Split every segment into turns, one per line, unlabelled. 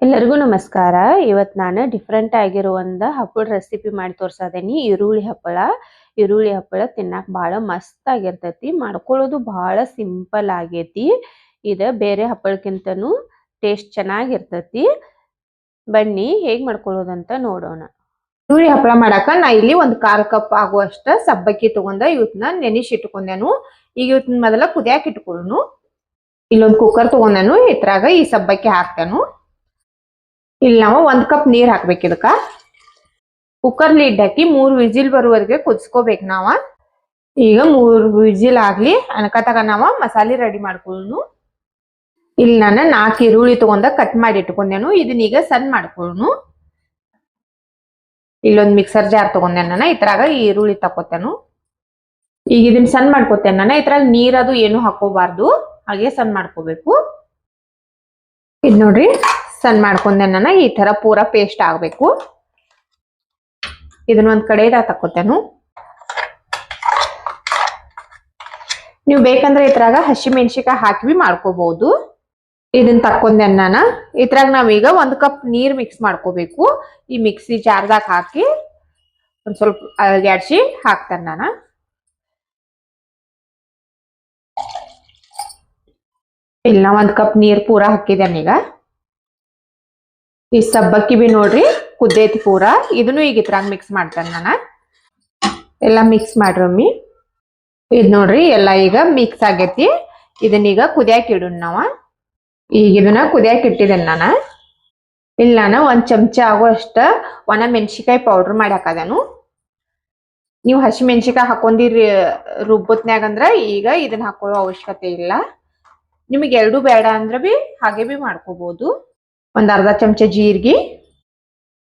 ಎಲ್ಲರಿಗೂ ನಮಸ್ಕಾರ. ಇವತ್ತು ನಾನು ಡಿಫ್ರೆಂಟ್ ಆಗಿರುವಂತ ಹಪ್ಪಳ ರೆಸಿಪಿ ಮಾಡಿ ತೋರ್ಸದೇನಿ. ಈರುಳ್ಳಿ ಹಪ್ಪಳ. ಈರುಳ್ಳಿ ಹಪ್ಪಳ ತಿನ್ನಕ್ ಬಹಳ ಮಸ್ತ್ ಆಗಿರ್ತೈತಿ. ಮಾಡ್ಕೊಳ್ಳೋದು ಬಹಳ ಸಿಂಪಲ್ ಆಗೈತಿ. ಇದು ಬೇರೆ ಹಪ್ಪಳಕ್ಕಿಂತನೂ ಟೇಸ್ಟ್ ಚೆನ್ನಾಗಿರ್ತೈತಿ. ಬನ್ನಿ ಹೇಗ್ ಮಾಡ್ಕೊಳ್ಳೋದಂತ ನೋಡೋಣ. ಈರುಳ್ಳಿ ಹಪ್ಪಳ ಮಾಡಾಕ ನಾ ಇಲ್ಲಿ ಒಂದು 1/4 ಕಪ್ ಆಗುವಷ್ಟ ಸಬ್ಬಕ್ಕಿ ತಗೊಂಡ ಇವತ್ತನ್ನ ನೆನೆಸಿ ಇಟ್ಕೊಂಡೆನು. ಈಗ ಇವತ್ತಿನ ಮೊದಲ ಕುದಿಯಾಕ ಇಟ್ಕೊಳ್ಳೋನು. ಇಲ್ಲೊಂದು ಕುಕ್ಕರ್ ತಗೊಂಡೆನು. ಇದ್ರಾಗ ಈ ಸಬ್ಬಕ್ಕಿ ಹಾಕ್ತೇನು. ಇಲ್ಲಿ ನಾವು 1 ಕಪ್ ನೀರ್ ಹಾಕ್ಬೇಕು. ಇದಕ್ಕ ಕುಕ್ಕರ್ ಲಿಡ್ ಹಾಕಿ 3 ವಿಜಿಲ್ ಬರುವವರೆಗೆ ಕುದಿಸ್ಕೋಬೇಕು ನಾವ. ಈಗ 3 ವಿಜಿಲ್ ಆಗ್ಲಿ ಅನ್ಕತಾಗ ನಾವ ಮಸಾಲೆ ರೆಡಿ ಮಾಡ್ಕೊಳ್ಳೋನು. ಇಲ್ಲಿ ನಾನು 4 ಈರುಳ್ಳಿ ತಗೊಂಡ ಕಟ್ ಮಾಡಿ ಇಟ್ಕೊಂಡೆನು. ಇದನ್ನೀಗ ಸಣ್ಣ ಮಾಡ್ಕೊಳ್ಳೋನು. ಇಲ್ಲೊಂದು ಮಿಕ್ಸರ್ ಜಾರ್ ತಗೊಂಡೆ ನಾನು. ಇದ್ರಾಗ ಈರುಳ್ಳಿ ತಕೋತೇನು. ಈಗ ಇದನ್ನ ಸಣ್ಣ ಮಾಡ್ಕೋತೇನೆ ನಾನು. ಇದ್ರಾಗ ನೀರದು ಏನು ಹಾಕೋಬಾರ್ದು, ಹಾಗೆ ಸಣ್ಣ ಮಾಡ್ಕೋಬೇಕು. ಇದ್ ನೋಡ್ರಿ ಸಣ್ಣ ಮಾಡ್ಕೊಂಡೆ ನಾನು. ಈ ತರ ಪೂರಾ ಪೇಸ್ಟ್ ಆಗ್ಬೇಕು. ಇದನ್ನ ಒಂದ್ ಕಡೆದಾಗ ತಕೋತೇನು. ನೀವು ಬೇಕಂದ್ರೆ ಇದ್ರಾಗ ಹಸಿ ಮೆಣಸಿನಕಾಯಿ ಹಾಕಿ ಮಾಡ್ಕೋಬಹುದು. ಇದನ್ನ ತಕೊಂಡೆ ನಾನು. ಇದ್ರಾಗ ನಾವೀಗ 1 ಕಪ್ ನೀರ್ ಮಿಕ್ಸ್ ಮಾಡ್ಕೋಬೇಕು. ಈ ಮಿಕ್ಸಿ ಜಾರ್ದಾಗ ಹಾಕಿ ಒಂದ್ ಸ್ವಲ್ಪ ಅಲಗಾಡ್ಸಿ ಹಾಕ್ತೇನೆ ನಾನು. ಇಲ್ಲ 1 ಕಪ್ ನೀರ್ ಪೂರಾ ಹಾಕಿದ್ದೇನೆ. ಈಗ ಈ ಸಬ್ಬಕ್ಕಿ ಬಿ ನೋಡ್ರಿ ಕುದ್ದೈತಿ ಪೂರಾ. ಇದನ್ನು ಈಗ ಇದ್ರಾಗ ಮಿಕ್ಸ್ ಮಾಡ್ತೇನೆ ನಾನು. ಎಲ್ಲ ಮಿಕ್ಸ್ ಮಾಡ್ರಮ್ಮಿ. ಇದ್ ನೋಡ್ರಿ ಎಲ್ಲ ಈಗ ಮಿಕ್ಸ್ ಆಗೈತಿ. ಇದನ್ನೀಗ ಕುದಿಯಾಕ ಇಡೋಣ ನಾವ. ಈಗ ಇದನ್ನ ಕುದಿಯಾಕ ಇಟ್ಟಿದ್ದೇನೆ ನಾನು. ಇಲ್ಲಿ ನಾನು 1 ಚಮಚ ಆಗುವಷ್ಟ ಒಣ ಮೆಣಸಿನಕಾಯಿ ಪೌಡರ್ ಮಾಡಿ ಹಾಕದೇನು. ನೀವು ಹಸಿ ಮೆಣಸಿನಕಾಯಿ ಹಾಕೊಂಡಿರಿ ರುಬ್ಬತ್ನ್ಯಾಗ ಅಂದ್ರ ಈಗ ಇದನ್ನ ಹಾಕೊಳ್ಳೋ ಅವಶ್ಯಕತೆ ಇಲ್ಲ. ನಿಮಗೆ ಎರಡು ಬೇಡ ಅಂದ್ರ ಬಿ ಹಾಗೆ ಬಿ ಮಾಡ್ಕೋಬಹುದು. 1 ಅರ್ಧ ಚಮಚ ಜೀರಿಗೆ,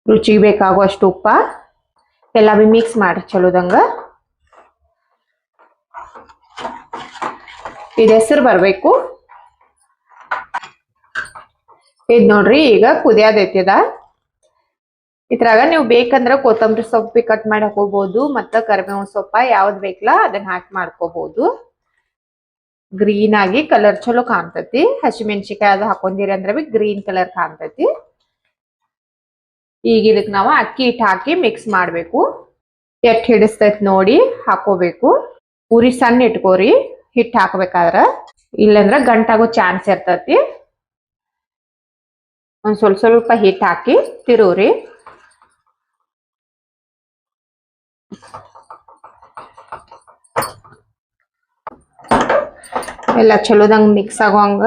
ರುಚಿಗೆ ಬೇಕಾಗುವಷ್ಟು ಉಪ್ಪ ಎಲ್ಲ ಬಿ ಮಿಕ್ಸ್ ಮಾಡಿ ಚಲೋದಂಗ. ಇದು ಹೆಸರು ಬರ್ಬೇಕು. ಇದ್ ನೋಡ್ರಿ ಈಗ ಕುದಿಯೋದೈತಿದ. ಇದ್ರಾಗ ನೀವು ಬೇಕಂದ್ರ ಕೊತ್ತಂಬರಿ ಸೊಪ್ಪು ಕಟ್ ಮಾಡಿ ಹಾಕೋಬಹುದು, ಮತ್ತ ಕರಿಬೇವಿನ ಸೊಪ್ಪ ಯಾವ್ದು ಬೇಕಲ್ಲ ಅದನ್ನ ಹಾಕಿ ಮಾಡ್ಕೋಬಹುದು. ಗ್ರೀನ್ ಆಗಿ ಕಲರ್ ಚಲೋ ಕಾಣ್ತತಿ. ಹಸಿ ಮೆಣಸಿನಕಾಯಿ ಅದು ಹಾಕೊಂಡಿರಿ ಅಂದ್ರೆ ಬಿ ಗ್ರೀನ್ ಕಲರ್ ಕಾಣ್ತತಿ. ಈಗ ಇದಕ್ ನಾವು ಅಕ್ಕಿ ಹಿಟ್ಟು ಹಾಕಿ ಮಿಕ್ಸ್ ಮಾಡ್ಬೇಕು. ಎಟ್ ಹಿಡಿಸ್ತೈತಿ ನೋಡಿ ಹಾಕೋಬೇಕು. ಉರಿ ಸಣ್ಣ ಇಟ್ಕೋರಿ ಹಿಟ್ಟು ಹಾಕ್ಬೇಕಾದ್ರ, ಇಲ್ಲಂದ್ರ ಗಂಟಾಗೋ ಚಾನ್ಸ್ ಇರ್ತತಿ. ಒಂದ್ ಸ್ವಲ್ಪ ಸ್ವಲ್ಪ ಹಿಟ್ಟು ಹಾಕಿ ತಿರುವ್ರಿ. ಎಲ್ಲ ಚಲೋದಂಗ ಮಿಕ್ಸ್ ಆಗೋಂಗ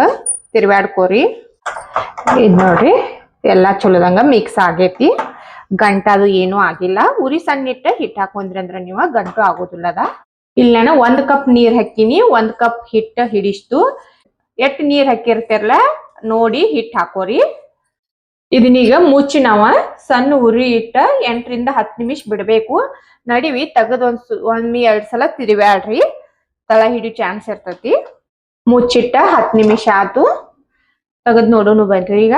ತಿರ್ಬ್ಯಾಡ್ಕೋರಿ. ಇದ್ ನೋಡ್ರಿ ಎಲ್ಲ ಚಲೋದಂಗ ಮಿಕ್ಸ್ ಆಗೈತಿ. ಗಂಟದು ಏನೂ ಆಗಿಲ್ಲ. ಉರಿ ಸಣ್ಣ ಇಟ್ಟ ಹಿಟ್ಟು ಹಾಕೊಂಡ್ರಿ ಅಂದ್ರ ನೀವು ಗಂಟು ಆಗೋದಿಲ್ಲದ. ಇಲ್ಲಿ ನಾನು 1 ಕಪ್ ನೀರ್ ಹಾಕಿನಿ. 1 ಕಪ್ ಹಿಟ್ಟು ಹಿಡಿಸ್ತು. ಎಷ್ಟ್ ನೀರ್ ಹಾಕಿರ್ತಿರಲ್ಲ ನೋಡಿ ಹಿಟ್ಟು ಹಾಕೋರಿ. ಇದನ್ನೀಗ ಮುಚ್ಚಿ ನಾವ ಸಣ್ಣ ಉರಿ ಇಟ್ಟ 8 ರಿಂದ 10 ನಿಮಿಷ ಬಿಡ್ಬೇಕು. ನಡಿವಿ ತೆಗದ್ ಒಮ್ಮೆ 2 ಸಲ ತಿರುವ್ಯಾಡ್ರಿ, ತಳ ಹಿಡಿ ಚಾನ್ಸ್ ಇರ್ತತಿ. ಮುಚ್ಚಿಟ್ಟ 10 ನಿಮಿಷ ಆತು. ತೆಗದ್ ನೋಡೋನು ಬನ್ರಿ. ಈಗ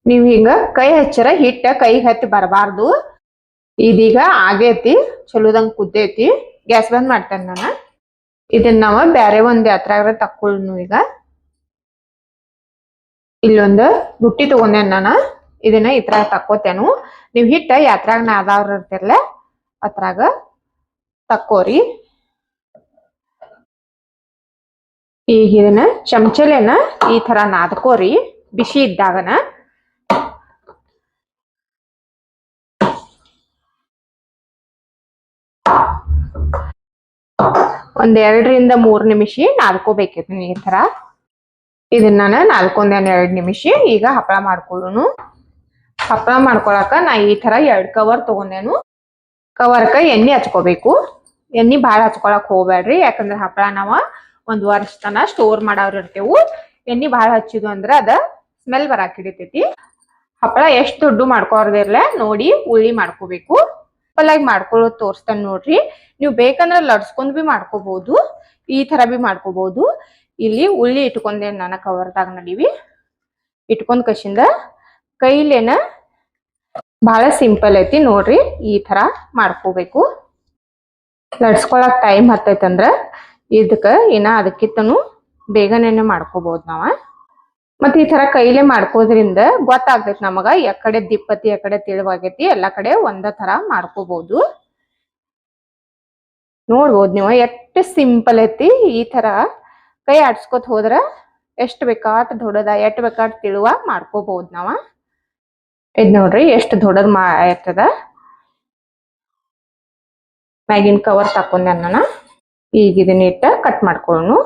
ನೀವ್ ಹಿಂಗ ಕೈ ಹಚ್ಚರ ಹಿಟ್ಟ ಕೈ ಹತ್ತಿ ಬರಬಾರ್ದು. ಇದೀಗ ಆಗೇತಿ, ಚಲೋದಂಗ ಕುದ್ದೈತಿ. ಗ್ಯಾಸ್ ಬಂದ್ ಮಾಡ್ತೇನೆ ನಾನು. ಇದನ್ನ ನಾವ ಬ್ಯಾರೆ ಒಂದ್ ಯಾತ್ರಾಗ ತಕ್ಕೊಳ್ಳು. ಈಗ ಇಲ್ಲೊಂದು ಬುಟ್ಟಿ ತಗೊಂಡೇನ್ ನಾನು. ಇದನ್ನ ಇತ್ರಾಗ ತಕ್ಕೋತೇನು. ನೀವ್ ಹಿಟ್ಟ ಯಾತ್ರಾಗ ನಾದವ್ರ ಇರ್ತಿರ್ಲ ಅತ್ರಾಗ ತಕ್ಕೋರಿ. ಈಗ ಇದನ್ನ ಚಮಚಲೆನ ಈ ತರ ನಾದ್ಕೋರಿ ಬಿಸಿ ಇದ್ದಾಗನ. ಒಂದ್ 2 ರಿಂದ 3 ನಿಮಿಷ ನಾದ್ಕೋಬೇಕಿತ್ತು ಈ ತರ. ಇದನ್ನ ನಾನು ನಾದ್ಕೊಂಡೇನು 2 ನಿಮಿಷ. ಈಗ ಹಪ್ಪಳ ಮಾಡ್ಕೊಳ್ಳೋನು. ಹಪ್ಪಳ ಮಾಡ್ಕೊಳಕ ನಾ ಈ ತರ 2 ಕವರ್ ತಗೊಂಡೇನು. ಕವರ್ಕ ಎಣ್ಣೆ ಹಚ್ಕೋಬೇಕು. ಎಣ್ಣೆ ಭಾಳ ಹಚ್ಕೊಳಕ್ ಹೋಗ್ಬೇಡ್ರಿ, ಯಾಕಂದ್ರೆ ಹಪ್ಪಳ ನಾವ 1 ವರ್ಷ ತನ ಸ್ಟೋರ್ ಮಾಡವ್ರ ಇರ್ತೇವು. ಎಣ್ಣೆ ಭಾಳ ಹಚ್ಚಿದ್ವು ಅಂದ್ರ ಅದ ಸ್ಮೆಲ್ ಬರಾಕ್ ಹಿಡಿತೈತಿ. ಹಪ್ಪಳ ಎಷ್ಟು ದೊಡ್ಡ ಮಾಡ್ಕೋರ್ದಿರ್ಲ ನೋಡಿ ಉಳ್ಳಿ ಮಾಡ್ಕೋಬೇಕು. ಸಿಂಪಲ್ ಮಾಡ್ಕೊಳ್ಳೋದು ತೋರಿಸ್ತೇನೆ ನೋಡ್ರಿ. ನೀವು ಬೇಕಂದ್ರ ಲಡ್ಸ್ಕೊಂಡ್ ಬಿ ಮಾಡ್ಕೋಬಹುದು, ಈ ತರ ಬಿ ಮಾಡ್ಕೋಬಹುದು. ಇಲ್ಲಿ ಉಳ್ಳಿ ಇಟ್ಕೊಂಡೇನ್ ನಾನು ಕವರ್ದಾಗ. ನಡಿವಿ ಇಟ್ಕೊಂಡ್ ಕಸಿಂದ ಕೈಲೇನ ಬಹಳ ಸಿಂಪಲ್ ಐತಿ ನೋಡ್ರಿ. ಈ ತರ ಮಾಡ್ಕೋಬೇಕು. ಲಡ್ಸ್ಕೊಳಕ್ ಟೈಮ್ ಹತ್ತೈತಂದ್ರ ಇದಕ್ಕ ಇನ್ನ ಅದಕ್ಕಿಂತನೂ ಬೇಗನೆ ಮಾಡ್ಕೋಬಹುದು ನಾವ. ಮತ್ ಈ ತರ ಕೈಲೇ ಮಾಡ್ಕೋದ್ರಿಂದ ಗೊತ್ತಾಗ್ತೈತಿ ನಮಗ ಎಕಡೆ ದಿಪ್ಪತಿ ಎಕಡೆ ತಿಳಿವಾಗೈತಿ ಎಲ್ಲಾ ಕಡೆ ಒಂದ ತರ ಮಾಡ್ಕೋಬಹುದು. ನೋಡ್ಬೋದು ನೀವು ಎಷ್ಟು ಸಿಂಪಲ್ ಐತಿ. ಈ ತರ ಕೈ ಆಡ್ಸ್ಕೊತ ಹೋದ್ರ ಎಷ್ಟ್ ಬೇಕಾಟ್ ದೊಡ್ಡದ ಎಷ್ಟ್ ಬೇಕಾಟ್ ತಿಳುವ ಮಾಡ್ಕೋಬಹುದು ನಾವ. ಇದ್ ನೋಡ್ರಿ ಎಷ್ಟು ದೊಡ್ಡದ್ ಇರ್ತದ. ಮ್ಯಾಗಿನ್ ಕವರ್ ತಕೊಂಡೆ ನಾನು. ಈಗ ಇದನ್ನ ಇಟ್ಟ ಕಟ್ ಮಾಡ್ಕೊಳ್ಳೋಣ.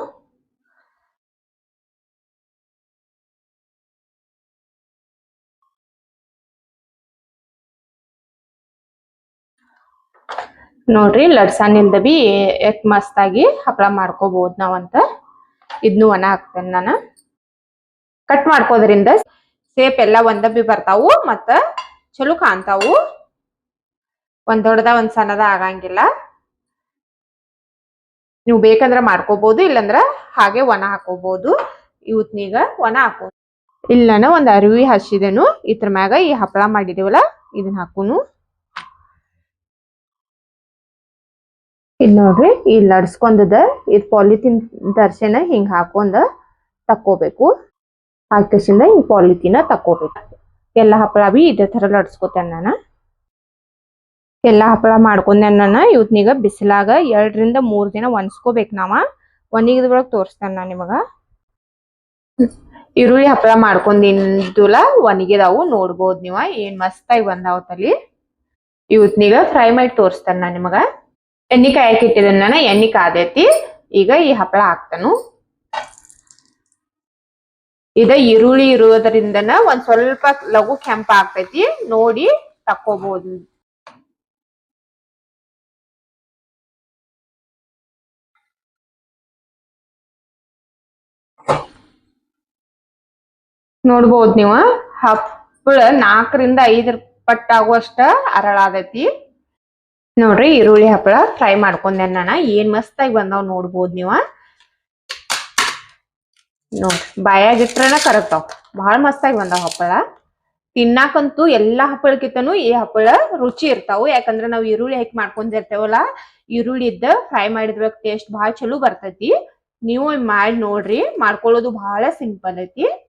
ನೋಡ್ರಿ ಲಡ್ಸನ್ ಇಲ್ದ ಬಿ ಎಷ್ಟ್ ಮಸ್ತ್ ಆಗಿ ಹಪ್ಪಳ ಮಾಡ್ಕೋಬಹುದು ನಾವಂತ. ಇದ್ನು ಒಣ ಹಾಕ್ತೇನೆ ನಾನು. ಕಟ್ ಮಾಡ್ಕೋದ್ರಿಂದ ಸೇಪ್ ಎಲ್ಲ ಒಂದ ಬಿ ಬರ್ತಾವು ಮತ್ತ ಚಲೋ ಕಾಣ್ತಾವು. ಒಂದ್ ದೊಡ್ಡದ ಒಂದ್ ಸಣ್ಣದ ಆಗಂಗಿಲ್ಲ. ನೀವು ಬೇಕಂದ್ರ ಮಾಡ್ಕೋಬಹುದು, ಇಲ್ಲಂದ್ರ ಹಾಗೆ ಒಣ ಹಾಕೋಬಹುದು. ಇವತ್ನೀಗ ಒಣ ಹಾಕೋ ಇಲ್ಲನ ಒಂದ್ ಅರಿವಿ ಹಸಿದೆನು ಇದ್ರ ಮ್ಯಾಗ ಈ ಹಪ್ಪಳ ಮಾಡಿದೀವಲ್ಲ ಇದನ್ನ ಹಾಕುನು. ಇದ್ ನೋಡ್ರಿ ಈ ಲಡ್ಸ್ಕೊಂಡದ ಇದ್ ಪಾಲಿಥಿನ್ ತರ್ಸೆನ ಹಿಂಗ್ ಹಾಕೊಂಡ ತಕ್ಕೋಬೇಕು. ಹಾಕಿಸಿಂದ ಹಿಂಗ್ ಪಾಲಿಥಿನ ತಕ್ಕೋಬೇಕು. ಎಲ್ಲಾ ಹಪ್ಪಳ ಬಿ ಇದೇ ತರ ಲಡ್ಸ್ಕೊತೇನೆ ನಾನು. ಎಲ್ಲಾ ಹಪ್ಪಳ ಮಾಡ್ಕೊಂಡೆ ನಾನು. ಇವತ್ನೀಗ ಬಿಸಿಲಾಗ 2 ರಿಂದ 3 ದಿನ ಒಣಸ್ಕೋಬೇಕು ನಾವ. ಒಣಗಿದ ಒಳಗ್ ತೋರಿಸ್ತೇನೆ ನಾನು ನಿಮಗ. ಈರುಳ್ಳಿ ಹಪ್ಪಳ ಮಾಡ್ಕೊಂಡಿದ್ದುಲ ಒಣಗಿದಾವು ನೋಡ್ಬೋದು ನೀವ ಏನ್ ಮಸ್ತಾಗಿ ಬಂದಾವ ತಲಿ. ಇವತ್ನೀಗ ಫ್ರೈ ಮಾಡಿ ತೋರಿಸ್ತೇನೆ ನಾನು ನಿಮಗ. ಎಣ್ಣೆ ಕಾಯಕ್ ಇಟ್ಟಿದ್ದೇನೆ ನಾನು. ಎಣ್ಣೆ ಕಾದೈತಿ. ಈಗ ಈ ಹಪ್ಪಳ ಹಾಕ್ತಾನು. ಇದ ಈರುಳ್ಳಿ ಇರೋದ್ರಿಂದನ ಒಂದ್ ಸ್ವಲ್ಪ ಲಘು ಕೆಂಪ ಆಗ್ತೈತಿ. ನೋಡಿ ತಕ್ಕೋಬಹುದು. ನೋಡ್ಬೋದು ನೀವ ಹಪ್ಪಳ 4 ರಿಂದ 5 ಪಟ್ಟ ಆಗುವಷ್ಟ ಅರಳಾದೈತಿ. ನೋಡ್ರಿ ಈರುಳ್ಳಿ ಹಪ್ಪಳ ಫ್ರೈ ಮಾಡ್ಕೊಂಡೆ ನಾನು. ಏನ್ ಮಸ್ತಾಗಿ ಬಂದಾವ್ ನೋಡ್ಬೋದು ನೀವ. ನೋಡ್ರಿ ಬಾಯಾಗಿಟ್ರನ ಕರಗ್ತಾವ್. ಬಹಳ ಮಸ್ತಾಗಿ ಬಂದಾವ್ ಹಪ್ಪಳ. ತಿನ್ನಾಕಂತೂ ಎಲ್ಲಾ ಹಪ್ಪಳಕ್ಕಿಂತನೂ ಈ ಹಪ್ಪಳ ರುಚಿ ಇರ್ತಾವು. ಯಾಕಂದ್ರ ನಾವ್ ಈರುಳ್ಳಿ ಹಾಕಿ ಮಾಡ್ಕೊಂಡಿರ್ತೇವಲ್ಲ, ಈರುಳ್ಳಿ ಇದ್ದ ಫ್ರೈ ಮಾಡಿದ್ರ ಟೇಸ್ಟ್ ಬಹಳ ಚಲೋ ಬರ್ತೈತಿ. ನೀವು ಮಾಡಿ ನೋಡ್ರಿ. ಮಾಡ್ಕೊಳ್ಳೋದು ಬಹಳ ಸಿಂಪಲ್ ಐತಿ.